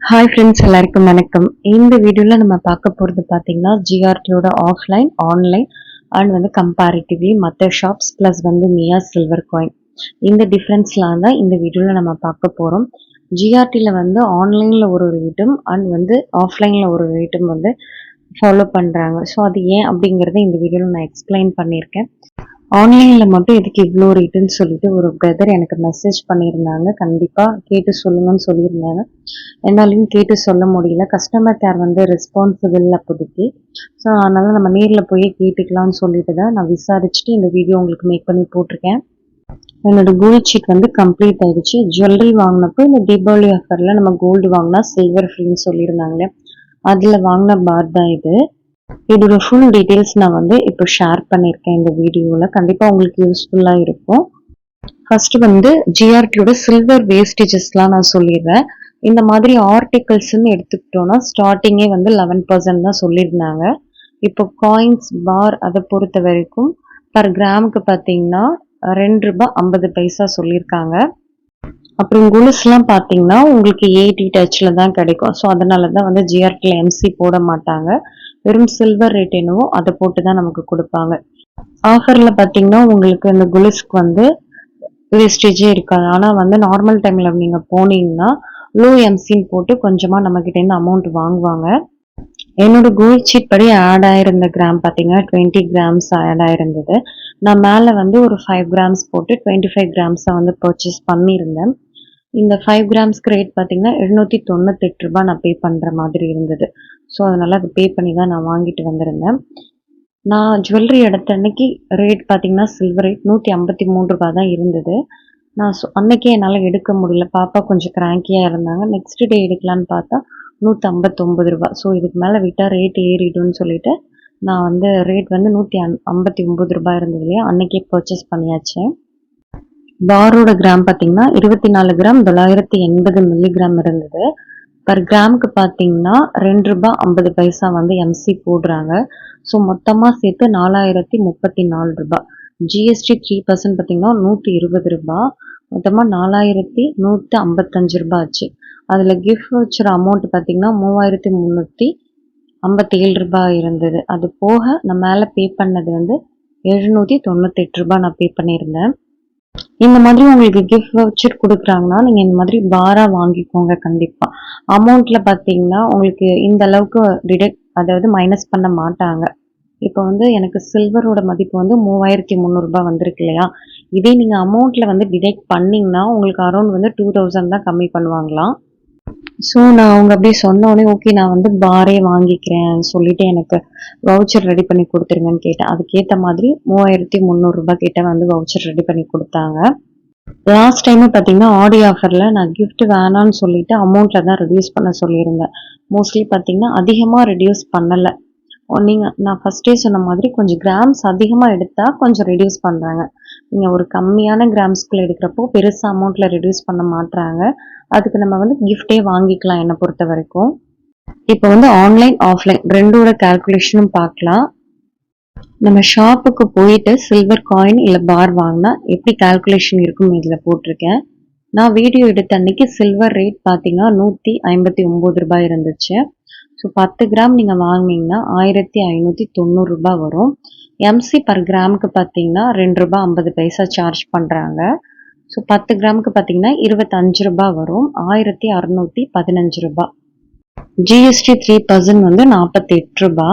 Hi friends, எல்லாருக்கும் வணக்கம். இந்த வீடியோவில் நம்ம பார்க்க போகிறது பார்த்தீங்கன்னா ஜிஆர்டியோட ஆஃப்லைன் ஆன்லைன் அண்ட் கம்பேரிட்டிவ்லி மற்ற ஷாப்ஸ் ப்ளஸ் மியா சில்வர் காயின் இந்த டிஃப்ரென்ஸ்லாம் தான் இந்த வீடியோவில் நம்ம பார்க்க போகிறோம். ஜிஆர்டியில் ஆன்லைனில் ஒரு ரேட்டும் அண்ட் ஆஃப்லைனில் ஒரு ரேட்டும் ஃபாலோ பண்ணுறாங்க. ஸோ அது ஏன் அப்படிங்கிறத இந்த வீடியோவில் நான் எக்ஸ்பிளைன் பண்ணியிருக்கேன். ஆன்லைனில் மட்டும் எதுக்கு இவ்வளோ ரேட்டுன்னு சொல்லிட்டு ஒரு பிரதர் எனக்கு மெசேஜ் பண்ணியிருந்தாங்க. கண்டிப்பாக கேட்டு சொல்லுங்கன்னு சொல்லியிருந்தாங்க. என்னாலையும் கேட்டு சொல்ல முடியல. கஸ்டமர் கேர் ரெஸ்பான்சிபிள் அப்போதைக்கு. ஸோ அதனால் நம்ம நேரில் போய் கேட்டுக்கலாம்னு சொல்லிட்டு தான் நான் விசாரிச்சுட்டு இந்த வீடியோ உங்களுக்கு மேக் பண்ணி போட்டிருக்கேன். என்னோட கோல்ட் ஷீட் கம்ப்ளீட் ஆயிடுச்சு. ஜுவல்லரி வாங்கினப்போ இந்த தீபாவளி ஆஃபரில் நம்ம கோல்டு வாங்கினா சில்வர் ஃப்ரீன்னு சொல்லியிருந்தாங்களே, அதில் வாங்கின பார் தான் இது. இதோட ஃபுல் டீட்டெயில்ஸ் நான் இப்போ ஷேர் பண்ணியிருக்கேன் இந்த வீடியோவில். கண்டிப்பாக உங்களுக்கு யூஸ்ஃபுல்லாக இருக்கும். ஃபர்ஸ்ட் ஜிஆர்டியோட சில்வர் வேஸ்டேஜஸ்லாம் நான் சொல்லிடுறேன். இந்த மாதிரி ஆர்டிகல்ஸ்ன்னு எடுத்துக்கிட்டோம்னா ஸ்டார்டிங்கே 11% தான் சொல்லியிருந்தாங்க. இப்போ காயின்ஸ் பார் அதை பொறுத்த வரைக்கும் பர் கிராமுக்கு பார்த்தீங்கன்னா ₹2.50 சொல்லியிருக்காங்க. அப்புறம் கொலுசுலாம் பார்த்தீங்கன்னா உங்களுக்கு 80 டச்சில் தான் கிடைக்கும். ஸோ அதனால தான் ஜிஆர்டியில் எம்சி போட மாட்டாங்க. வெறும் சில்வர் ரேட் என்னவோ அதை போட்டு தான் நமக்கு கொடுப்பாங்க. ஆஃபரில் பார்த்தீங்கன்னா உங்களுக்கு இந்த கொலுசுக்கு வேஸ்டேஜே இருக்காது. ஆனால் நார்மல் டைமில் நீங்கள் போனீங்கன்னா லோ எம்சின்னு போட்டு கொஞ்சமாக நம்மக்கிட்டேருந்து அமௌண்ட் வாங்குவாங்க. என்னோட கோல்ட் ஷீட் படி ஆட் ஆயிருந்த கிராம் பார்த்தீங்கன்னா 20 கிராம்ஸ் ஆட் ஆயிருந்தது. நான் மேலே ஒரு 5 கிராம்ஸ் போட்டு 25 கிராம்ஸை பர்ச்சேஸ் பண்ணியிருந்தேன். இந்த 5 கிராம்ஸ்க்கு ரேட் பார்த்தீங்கன்னா ₹798 நான் பே பண்ணுற மாதிரி இருந்தது. ஸோ அதனால் அது பே பண்ணி தான் நான் வாங்கிட்டு வந்திருந்தேன். நான் ஜுவல்லரி எடுத்த அன்னைக்கு ரேட் பார்த்தீங்கன்னா சில்வர் ரேட் ₹153 தான் இருந்தது. நான் அன்னைக்கே என்னால் எடுக்க முடியல. பாப்பா கொஞ்சம் கிராங்கியாக இருந்தாங்க. நெக்ஸ்ட் டே எடுக்கலான்னு பார்த்தா ₹159. ஸோ இதுக்கு மேலே விட்டால் ரேட் ஏறிடும்னு சொல்லிட்டு நான் ரேட் ₹159 இருந்தது இல்லையா, அன்னைக்கே பர்ச்சேஸ் பண்ணியாச்சு. பாரோட கிராம் பார்த்தீங்கன்னா 24 கிராம் 980 மில்லிகிராம் இருந்தது. பர் கிராமுக்கு பார்த்தீங்கன்னா ₹2.50 எம்சி போடுறாங்க. ஸோ மொத்தமாக சேர்த்து ₹4034. ஜிஎஸ்டி 3% பார்த்தீங்கன்னா ₹120. மொத்தமாக ₹4155 ஆச்சு. அதில் கிஃப்ட் வச்சுற அமௌண்ட் பார்த்தீங்கன்னா ₹3357 இருந்தது. அது போக நான் மேலே பே பண்ணது ₹798 நான் பே பண்ணியிருந்தேன். இந்த மாதிரி உங்களுக்கு கிஃப்ட் வவுச்சர் கொடுக்குறாங்கன்னா நீங்கள் இந்த மாதிரி பாராக வாங்கிக்கோங்க. கண்டிப்பாக அமௌண்ட்டில் பார்த்தீங்கன்னா உங்களுக்கு இந்த அளவுக்கு அதாவது மைனஸ் பண்ண மாட்டாங்க. இப்போ எனக்கு சில்வரோட மதிப்பு ₹3300 வந்திருக்கு இல்லையா, இதே நீங்கள் அமௌண்ட்டில் டிடெக்ட் பண்ணிங்கன்னா உங்களுக்கு அரௌண்ட் 2000 தான் கம்மி பண்ணுவாங்களாம். ஸோ நான் அவங்க அப்படியே சொன்னோடனே ஓகே நான் பாரே வாங்கிக்கிறேன் சொல்லிட்டு எனக்கு வவுச்சர் ரெடி பண்ணி கொடுத்துருங்கன்னு கேட்டேன். அதுக்கேற்ற மாதிரி ₹3300 கிட்ட வவுச்சர் ரெடி பண்ணி கொடுத்தாங்க. லாஸ்ட் டைமும் பார்த்தீங்கன்னா ஆடி ஆஃபரில் நான் கிஃப்ட் வேணான்னு சொல்லிட்டு அமௌண்ட்டில் தான் ரெடியூஸ் பண்ண சொல்லியிருந்தேன். மோஸ்ட்லி பார்த்தீங்கன்னா அதிகமாக ரெடியூஸ் பண்ணலை. நான் ஃபஸ்ட்டே சொன்ன மாதிரி கொஞ்சம் கிராம்ஸ் அதிகமாக எடுத்தால் கொஞ்சம் ரெடியூஸ் பண்ணுறாங்க. நீங்கள் ஒரு கம்மியான கிராம்ஸ்குள்ளே எடுக்கிறப்போ பெருசாக அமௌண்ட்டில் ரெடியூஸ் பண்ண மாட்டுறாங்க. அதுக்கு நம்ம கிஃப்டே வாங்கிக்கலாம் என்னை பொறுத்த வரைக்கும். இப்போ ஆன்லைன் ஆஃப்லைன் ரெண்டோட கால்குலேஷனும் பார்க்கலாம். நம்ம ஷாப்புக்கு போயிட்டு சில்வர் காயின் இல்லை பார் வாங்கினா எப்படி கால்குலேஷன் இருக்கும் இதில் போட்டிருக்கேன். நான் வீடியோ எடுத்த அன்னைக்கு சில்வர் ரேட் பார்த்தீங்கன்னா ₹159 இருந்துச்சு. ஸோ 10 கிராம் நீங்கள் வாங்கினீங்கன்னா ₹1590 வரும். எம்சி பர் கிராமுக்கு பார்த்தீங்கன்னா ₹2.50 சார்ஜ் பண்ணுறாங்க. ஸோ 10 கிராமுக்கு பார்த்தீங்கன்னா ₹25 வரும். ₹1615. ஜிஎஸ்டி 3% ₹48.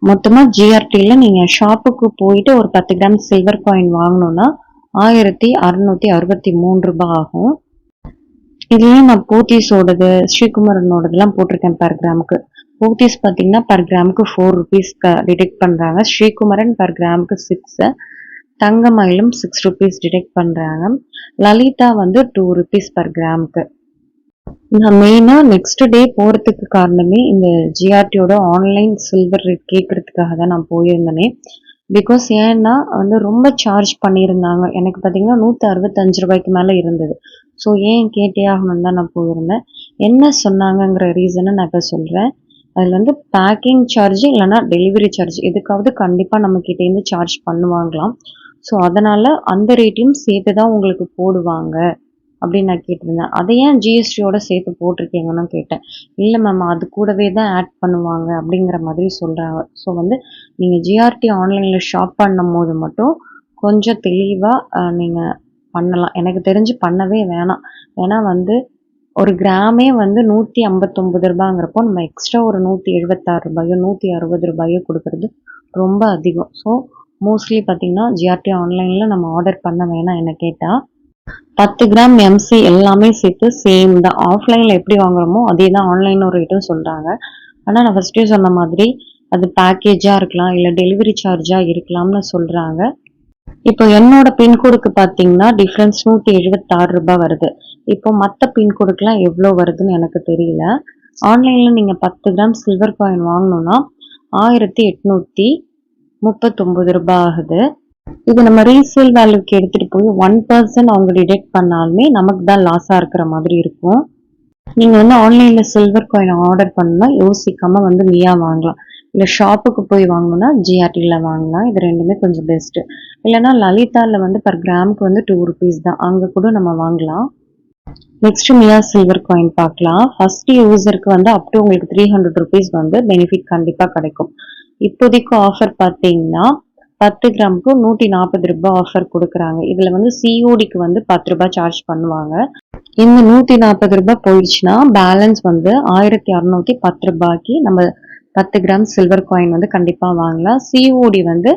மொத்தமாக ஜிஆர்டியில் நீங்கள் ஷாப்புக்கு போயிட்டு ஒரு 10 கிராம் சில்வர் காயின் வாங்கணுன்னா ₹1663 ஆகும். இதுலேயே நான் போத்தீஸோடது ஸ்ரீகுமரனோடதுலாம் போட்டிருக்கேன் பர் கிராமுக்கு. போத்தீஸ் பார்த்தீங்கன்னா பர் கிராமுக்கு ₹4 டிடெக்ட் பண்ணுறாங்க. ஸ்ரீகுமரன் பர் கிராமுக்கு 6, தங்கமயிலும் ₹6 டிடெக்ட் பண்ணுறாங்க. லலிதா ₹2 பர் கிராமுக்கு. நான் மெயினாக நெக்ஸ்ட் டே போகிறதுக்கு காரணமே இந்த ஜிஆர்டியோட ஆன்லைன் சில்வர் ரேட் கேட்குறதுக்காக தான் நான் போயிருந்தேனே. பிகாஸ் ஏன்னா ரொம்ப சார்ஜ் பண்ணியிருந்தாங்க. எனக்கு பார்த்தீங்கன்னா ₹165 மேலே இருந்தது. ஸோ ஏன் கேட்டே ஆகணும்னு தான் நான் போயிருந்தேன். என்ன சொன்னாங்கங்கிற ரீசனை நான் இப்போ சொல்கிறேன். அதில் பேக்கிங் சார்ஜ் இல்லைன்னா டெலிவரி சார்ஜ் எதுக்காவது கண்டிப்பாக நம்மக்கிட்டேருந்து சார்ஜ் பண்ணுவாங்களாம். ஸோ அதனால் அந்த ரேட்டையும் சேர்த்து தான் உங்களுக்கு போடுவாங்க அப்படின்னு நான் கேட்டிருந்தேன். அதை ஏன் ஜிஎஸ்டியோட சேர்த்து போட்டிருக்கீங்கன்னு கேட்டேன். இல்லை மேம், அது கூடவே தான் ஆட் பண்ணுவாங்க அப்படிங்கிற மாதிரி சொல்கிறாங்க. ஸோ வந்து நீங்கள் ஜிஆர்டி ஆன்லைனில் ஷாப் பண்ணும் போது மட்டும் கொஞ்சம் தெளிவாக நீங்கள் பண்ணலாம். எனக்கு தெரிஞ்சு பண்ணவே வேணாம். ஏன்னா வந்து ஒரு கிராமே வந்து 159 ரூபாங்கிறப்போ நம்ம எக்ஸ்ட்ரா ஒரு 176 ரூபாயோ 160 ரூபாயோ கொடுக்கறது ரொம்ப அதிகம். ஸோ மோஸ்ட்லி பார்த்தீங்கன்னா ஜிஆர்டி ஆன்லைனில் நம்ம ஆர்டர் பண்ண வேணாம். என்ன கேட்டால் 10 கிராம் எம்சி எல்லாமே சேர்த்து சேம் தான். ஆஃப்லைனில் எப்படி வாங்குறோமோ அதே தான் ஆன்லைன் ஒரு ரேட்டும் சொல்கிறாங்க. ஆனால் நான் ஃபஸ்ட்டே சொன்ன மாதிரி அது பேக்கேஜாக இருக்கலாம், இல்லை டெலிவரி சார்ஜாக இருக்கலாம்னு சொல்கிறாங்க. இப்போ என்னோட பின்கோடுக்கு பார்த்தீங்கன்னா டிஃப்ரென்ஸ் 176 ரூபாய் வருது. இப்போ மற்ற பின்கோடுக்குலாம் எவ்வளோ வருதுன்னு எனக்கு தெரியல. ஆன்லைனில் நீங்கள் 10 கிராம் சில்வர் காயின் வாங்கணுன்னா 1839 ரூபாய் ஆகுது. இது நம்ம ரீசேல் வேல்யூக்கு எடுத்துகிட்டு போய் 1% அவங்க டிடெக்ட் பண்ணாலுமே நமக்கு தான் லாஸாக இருக்கிற மாதிரி இருக்கும். நீங்கள் வந்து ஆன்லைனில் சில்வர் காயின் ஆர்டர் பண்ணால் யோசிக்காமல் வந்து மியா வாங்கலாம். இல்லை ஷாப்புக்கு போய் வாங்கணும்னா ஜிஆர்டியில் வாங்கலாம். இது ரெண்டுமே கொஞ்சம் பெஸ்ட்டு. இல்லைனா லலிதாவில் வந்து பர் கிராமுக்கு வந்து 2 rupees தான். அங்கே கூட நம்ம வாங்கலாம். நெக்ஸ்ட் மியா சில்வர் காயின் பார்க்கலாம். ஃபர்ஸ்ட் யூசருக்கு வந்து அப் டு உங்களுக்கு 300 rupees வந்து பெனிஃபிட் கண்டிப்பாக கிடைக்கும். இப்போதைக்கு ஆஃபர் பார்த்தீங்கன்னா 10 கிராமுக்கு 140 ரூபாய் ஆஃபர் கொடுக்குறாங்க. இதில் வந்து சிஓடிக்கு வந்து 10 ரூபாய் சார்ஜ் பண்ணுவாங்க. இந்த 140 ரூபாய் போயிடுச்சுன்னா பேலன்ஸ் வந்து 1610 ரூபாய்க்கு நம்ம 10 கிராம் சில்வர் காயின் வந்து கண்டிப்பாக வாங்கலாம். சிஓடி வந்து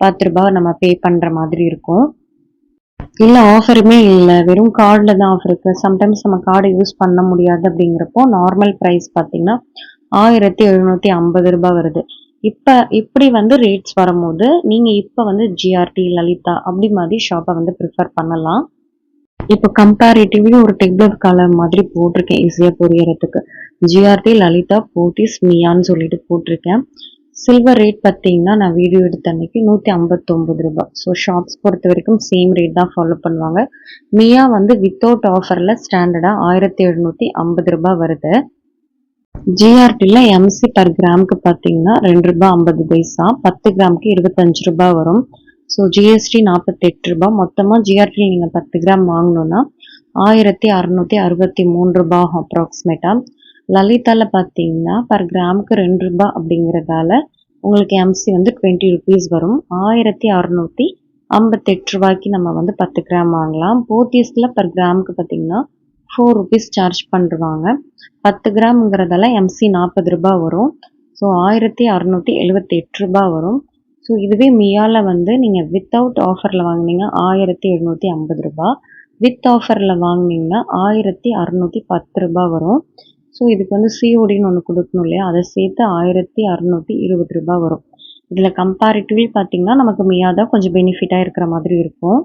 10 ரூபாய் நம்ம பே பண்ணுற மாதிரி இருக்கும். இல்லை ஆஃபருமே இல்லை, வெறும் கார்டில் தான் ஆஃபர் இருக்குது. சம்டைம்ஸ் நம்ம கார்டை யூஸ் பண்ண முடியாது அப்படிங்கிறப்போ நார்மல் ப்ரைஸ் பார்த்தீங்கன்னா 1750 ரூபாய் வருது. இப்படி வந்து ரேட்ஸ் வரும்போது நீங்கள் இப்போ வந்து ஜிஆர்டி, லலிதா அப்படி மாதிரி ஷாப்பை வந்து ப்ரிஃபர் பண்ணலாம். இப்போ கம்பேரிட்டிவ்லி ஒரு டெக்லர் கலர் மாதிரி போட்டிருக்கேன் ஈஸியாக புரியறதுக்கு. ஜிஆர்டி, லலிதா, போத்தீஸ், மியான்னு சொல்லிட்டு போட்டிருக்கேன். சில்வர் ரேட் பார்த்தீங்கன்னா நான் வீடியோ எடுத்த அன்னைக்கு 159 ரூபாய். ஸோ ஷாப்ஸ் பொறுத்த வரைக்கும் சேம் ரேட் தான் ஃபாலோ பண்ணுவாங்க. மியா வந்து வித்தவுட் ஆஃபரில் ஸ்டாண்டர்டாக 1750 ரூபாய் வருது. ஜிஆர்டியில் எம்சி பர் கிராமுக்கு பார்த்தீங்கன்னா 2 ரூபாய் 50 பைசா, 10 கிராமுக்கு 25 ரூபாய் வரும். ஸோ ஜிஎஸ்டி 48 ரூபாய். மொத்தமாக ஜிஆர்டியில் நீங்கள் 10 கிராம் வாங்கணுன்னா 1663 ரூபாய் அப்ராக்சிமேட்டாக. லலிதாவில் பார்த்தீங்கன்னா பர் கிராமுக்கு 2 ரூபாய் அப்படிங்கிறதால உங்களுக்கு எம்சி வந்து 20 rupees வரும். 1658 ரூபாய்க்கு நம்ம வந்து 10 கிராம் வாங்கலாம். போத்தீஸில் பர் கிராமுக்கு பார்த்தீங்கன்னா 4 rupees சார்ஜ் பண்ணுவாங்க. 10 கிராம்ங்கிறதால எம்சி 40 ரூபாய் வரும். ஸோ 1678 ரூபாய் வரும். ஸோ இதுவே மியாவில் வந்து நீங்கள் வித்தவுட் ஆஃபரில் வாங்கினீங்க 1750 ரூபாய், வித் ஆஃபரில் வாங்கினீங்கன்னா 1610 ரூபாய் வரும். ஸோ இதுக்கு வந்து சிஓடின்னு ஒன்று கொடுக்கணும் இல்லையா, அதை சேர்த்து 1620 ரூபாய் வரும். இதில் கம்பேரிட்டிவ்லி பார்த்தீங்கன்னா நமக்கு மியா தான் கொஞ்சம் பெனிஃபிட்டாக இருக்கிற மாதிரி இருக்கும்.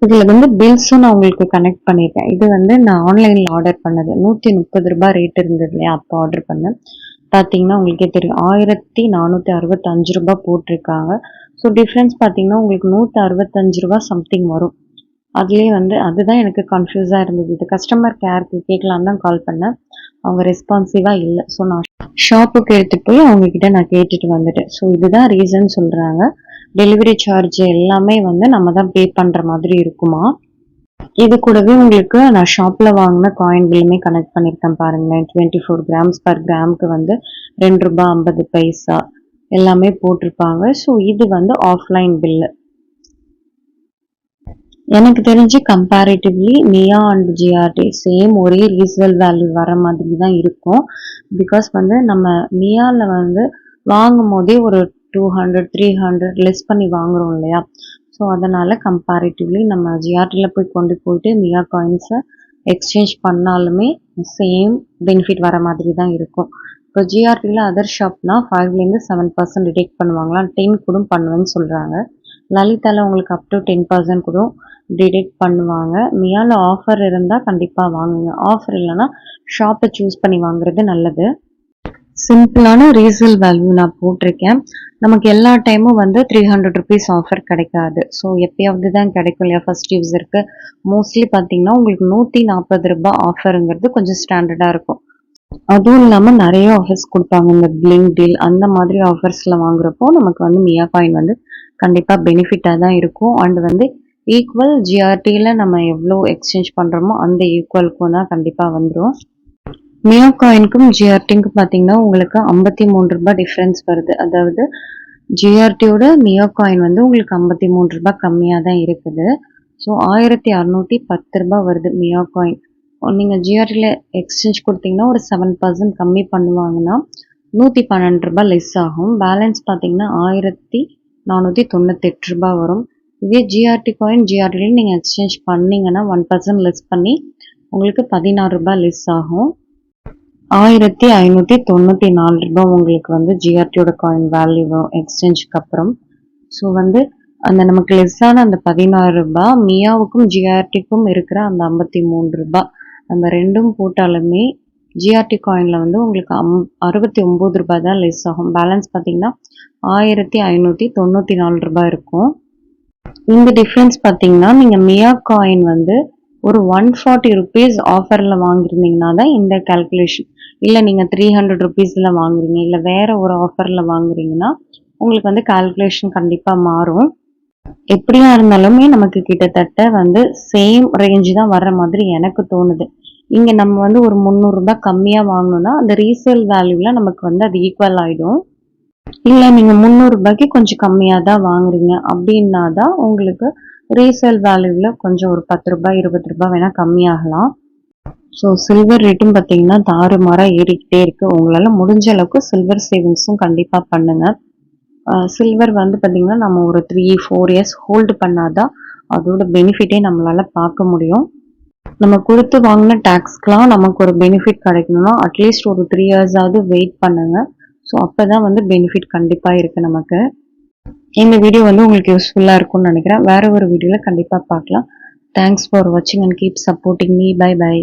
இதில் வந்து பில்ஸும் நான் உங்களுக்கு கனெக்ட் பண்ணியிருக்கேன். இது வந்து நான் ஆன்லைனில் ஆர்டர் பண்ணது 130 ரூபாய் ரேட் இருந்தது இல்லையா, அப்போ ஆர்டர் பண்ணேன். பார்த்தீங்கன்னா உங்களுக்கே தெரியும் 1465 ரூபாய் போட்டிருக்காங்க. ஸோ டிஃப்ரென்ஸ் பார்த்தீங்கன்னா உங்களுக்கு 165 ரூபாய் சம்திங் வரும். அதுலேயே வந்து அதுதான் எனக்கு கன்ஃபியூஸாக இருந்தது. இது கஸ்டமர் கேருக்கு கேட்கலான்னு தான் கால் பண்ணேன். அவங்க ரெஸ்பான்சிவாக இல்லை. ஸோ நான் ஷாப்புக்கு எடுத்துகிட்டு போய் அவங்கக்கிட்ட நான் கேட்டுட்டு வந்துட்டேன். ஸோ இதுதான் ரீசன் சொல்கிறாங்க. டெலிவரி சார்ஜ் எல்லாமே வந்து நம்ம தான் பே பண்ணுற மாதிரி இருக்குமா. இது கூடவே உங்களுக்கு நான் ஷாப்பில் வாங்கின காயின் பில்லுமே கனெக்ட் பண்ணியிருக்கேன் பாருங்களேன். 24 grams பர் கிராமுக்கு வந்து 2 ரூபாய் 50 பைசா எல்லாமே போட்டிருப்பாங்க. ஸோ இது வந்து ஆஃப்லைன் பில்லு. எனக்கு தெரிஞ்சு comparatively Mia and GRT same ஒரே ரீசேல் வேல்யூ வர மாதிரி தான் இருக்கும். பிகாஸ் வந்து நம்ம மியாவில் வந்து வாங்கும் போதே ஒரு 200 300 லெஸ் பண்ணி வாங்குறோம் இல்லையா. ஸோ அதனால் கம்பேரிட்டிவ்லி நம்ம ஜிஆர்டியில் கொண்டு போயிட்டு மியா காயின்ஸை எக்ஸ்சேஞ்ச் பண்ணாலுமே சேம் பெனிஃபிட் வர மாதிரி தான் இருக்கும். இப்போ ஜிஆர்டியில் அதர் ஷாப்னா 5லேருந்து 7% டிடெக்ட் பண்ணுவாங்களாம், 10 கூட பண்ணுவேன்னு சொல்கிறாங்க. லலிதாவில் உங்களுக்கு அப் டு 10% கூட டிடெக்ட் பண்ணுவாங்க. மியாவில் ஆஃபர் இருந்தால் கண்டிப்பாக வாங்குங்க. ஆஃபர் இல்லைன்னா ஷாப்பை சூஸ் பண்ணி வாங்குறது நல்லது. சிம்பிளான ரீசேல் வேல்யூ நான் போட்டிருக்கேன். நமக்கு எல்லா டைமும் வந்து 300 rupees ஆஃபர் கிடைக்காது. ஸோ எப்பயாவது தான் கிடைக்கும் இல்லையா ஃபர்ஸ்ட் யூஸருக்கு. மோஸ்ட்லி பார்த்தீங்கன்னா உங்களுக்கு 140 ரூபாய் ஆஃபருங்கிறது கொஞ்சம் ஸ்டாண்டர்டாக இருக்கும். அதுவும் இல்லாமல் நிறைய ஆஃபர்ஸ் கொடுப்பாங்க. இந்த பிளிங்க் டீல் அந்த மாதிரி ஆஃபர்ஸில் வாங்குறப்போ நமக்கு வந்து மியா காயின் வந்து கண்டிப்பாக பெனிஃபிட்டாக தான் இருக்கும். அண்ட் வந்து ஈக்குவல் ஜிஆர்டியில் நம்ம எவ்வளோ எக்ஸ்சேஞ்ச் பண்ணுறோமோ அந்த ஈக்குவலுக்கும் தான் கண்டிப்பாக வந்துடும். மியோ காயினுக்கும் ஜிஆர்டிக்கும் பார்த்தீங்கன்னா உங்களுக்கு 53 ரூபாய் டிஃப்ரென்ஸ் வருது. அதாவது ஜிஆர்டியோட மியோ காயின் வந்து உங்களுக்கு 53 ரூபாய் கம்மியாக தான் இருக்குது. ஸோ 1610 ரூபாய் வருது மியோ காயின். நீங்கள் ஜிஆர்டியில் எக்ஸ்சேஞ்ச் கொடுத்தீங்கன்னா ஒரு 7% கம்மி பண்ணுவாங்கன்னா 112 ரூபாய் லெஸ் ஆகும். பேலன்ஸ் பார்த்தீங்கன்னா 1498 ரூபாய் வரும். இதே ஜிஆர்டி காயின் ஜிஆர்டியில் நீங்கள் எக்ஸ்சேஞ்ச் பண்ணீங்கன்னா 1% லெஸ் பண்ணி உங்களுக்கு 16 ரூபாய் லெஸ் ஆகும். 1594 ரூபாய் உங்களுக்கு வந்து ஜிஆர்டியோட காயின் வேல்யூ வரும் எக்ஸ்சேஞ்சுக்கு அப்புறம். ஸோ வந்து அந்த நமக்கு லெஸ்ஸான அந்த 16 ரூபாய் மியாவுக்கும் ஜிஆர்டிக்கும் இருக்கிற அந்த 53 ரூபாய் நம்ம ரெண்டும் போட்டாலுமே ஜிஆர்டி காயினில் வந்து உங்களுக்கு 69 ரூபாய் தான் லெஸ் ஆகும். பேலன்ஸ் பார்த்தீங்கன்னா 1594 ரூபாய் இருக்கும். இந்த டிஃப்ரென்ஸ் பார்த்தீங்கன்னா நீங்கள் மியா காயின் வந்து ஒரு 140 ருபீஸ் ஆஃபரில் வாங்கியிருந்தீங்கன்னா தான் இந்த கால்குலேஷன். இல்லை நீங்கள் 300 ருபீஸில் வாங்குறீங்க, இல்லை வேறு ஒரு ஆஃபரில் வாங்குறீங்கன்னா உங்களுக்கு வந்து கால்குலேஷன் கண்டிப்பாக மாறும். எப்படியா இருந்தாலுமே நமக்கு கிட்டத்தட்ட வந்து சேம் ரேஞ்சு தான் வர்ற மாதிரி எனக்கு தோணுது. இங்கே நம்ம வந்து ஒரு 300 ரூபாய் கம்மியாக வாங்கணும்னா அந்த ரீசேல் வேல்யூவில் நமக்கு வந்து அது ஈக்குவல் ஆகிடும். இல்லை நீங்கள் 300 ரூபாய்க்கு கொஞ்சம் கம்மியாக தான் வாங்குறீங்க அப்படின்னா தான் உங்களுக்கு ரீசேல் வேல்யூவில் கொஞ்சம் ஒரு 10 ரூபாய் 20 ரூபாய் வேணால் கம்மியாகலாம். ஸோ சில்வர் ரேட்டும் பார்த்தீங்கன்னா தாறுமாறாக ஏறிக்கிட்டே இருக்குது. உங்களால் முடிஞ்ச அளவுக்கு சில்வர் சேவிங்ஸும் கண்டிப்பாக பண்ணுங்கள். சில்வர் வந்து பார்த்திங்கன்னா நம்ம ஒரு 3-4 இயர்ஸ் ஹோல்டு பண்ணாதான் அதோட பெனிஃபிட்டே நம்மளால் பார்க்க முடியும். நம்ம கொடுத்து வாங்கின டேக்ஸ்க்கெலாம் நமக்கு ஒரு பெனிஃபிட் கிடைக்கணும்னா அட்லீஸ்ட் ஒரு 3 இயர்ஸாவது வெயிட் பண்ணுங்கள். ஸோ அப்போ தான் வந்து பெனிஃபிட் கண்டிப்பாக இருக்குது நமக்கு. இந்த வீடியோ வந்து உங்களுக்கு யூஸ்ஃபுல்லாக இருக்கும்னு நினைக்கிறேன். வேறு ஒரு வீடியோவில் கண்டிப்பாக பார்க்கலாம். தேங்க்ஸ் ஃபார் வாட்சிங் and keep supporting me. Bye by.